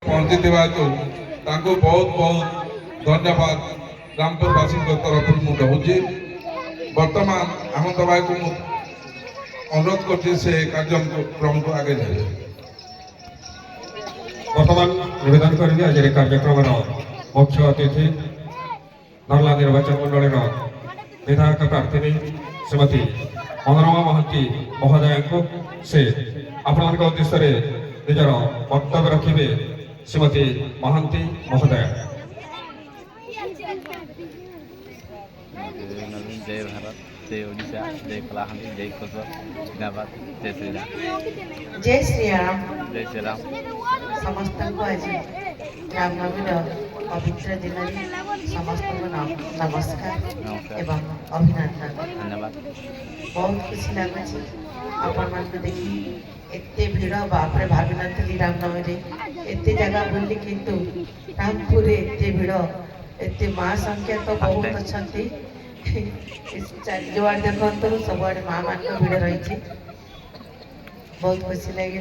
ପହଞ୍ଚିଥିବା ହେତୁ ତାଙ୍କୁ ବହୁତ ବହୁତ ଧନ୍ୟବାଦ ରାମପୁରବାସୀଙ୍କ ତରଫରୁ ମୁଁ ଦେଉଛି। ବର୍ତ୍ତମାନ ହେମନ୍ତ ଭାଇକୁ ମୁଁ ଅନୁରୋଧ କରୁଛି ସେ କାର୍ଯ୍ୟକ୍ରମକୁ ଆଗେଇ ନେବେ। ବର୍ତ୍ତମାନ ନିବେଦନ କରିବି ଆଜିର କାର୍ଯ୍ୟକ୍ରମର ମୁଖ୍ୟ ଅତିଥି ନର୍ଲା ନିର୍ବାଚନ ମଣ୍ଡଳୀର ବିଧାୟକ ପ୍ରାର୍ଥିନୀ ଶ୍ରୀମତୀ ମନୋରମା ମହାନ୍ତି ମହୋଦୟାଙ୍କୁ ସେ ଆପଣମାନଙ୍କ ଉଦ୍ଦେଶ୍ୟରେ ନିଜର ବକ୍ତବ୍ୟ ରଖିବେ। ଶ୍ରୀମତୀ ମହାନ୍ତି ମହୋଦୟା। जय भारत, जय ओडिशा, जय कलाहांडी, जय कोसर, जिंदाबाद, जय श्री राम। जय श्री राम। जय श्री राम। समस्त को आज रामनवमीर पवित्र दिन समस्त को नमस्कार एवं अभिनंदन। धन्यवाद। बहुत खुशी लगे आपण मान देखी एते भीड़ बापरे भावी नी रामनवमी एते जगह बुली किंतु रामपुर एते भीड़ एते माँ संख्या तो बहुत अच्छा चारिजुआड़ देखु सबुआड़े माँ मान भीड़ रही बहुत खुशी लगे।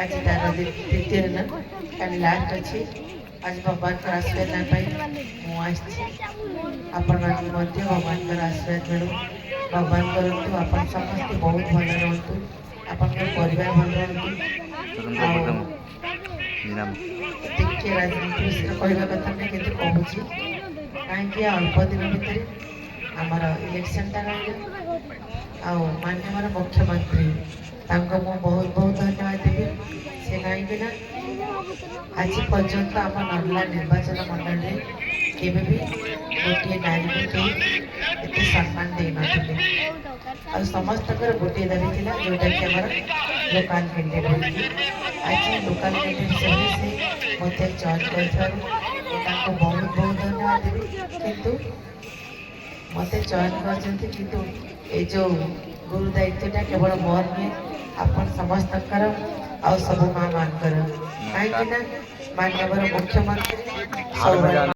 आज तार द्वितीय दिन कल लास्ट अच्छी आज भगवान का आशीर्वाद ना पाई मुझे आपण भगवान का आशीर्वाद मिलू। भगवान करूँ आप समस्त बहुत भल रुहतु आप परिवार भल रुहतु। टे राजनीति विषय कहवा कथा नहीं कि कहूँ कहीं अल्प दिन भितर आमर इलेक्शनटा रही माननीय मुख्यमंत्री तांको मु बहुत बहुत धन्यवाद देवी से कहीं आज पर्यंत आम नर्ला निर्वाचन मंडल केवे भी गोटे नारी को कहीं एत सम्मान दे नथिले आ समस्त गोटे दाबी थिला जोटा कि आमर लोकल कैंडिडेट आज लोकल कैंडिडेट से मते चॉइस करथार तांको बहुत बहुत धन्यवाद देवी। किंतु मते चयन करछन्ती किंतु ए जो गुरु दायित्वटा केवल मोर नुहे आपण समस्त आ सब माँ मान कहीं माननीय मुख्यमंत्री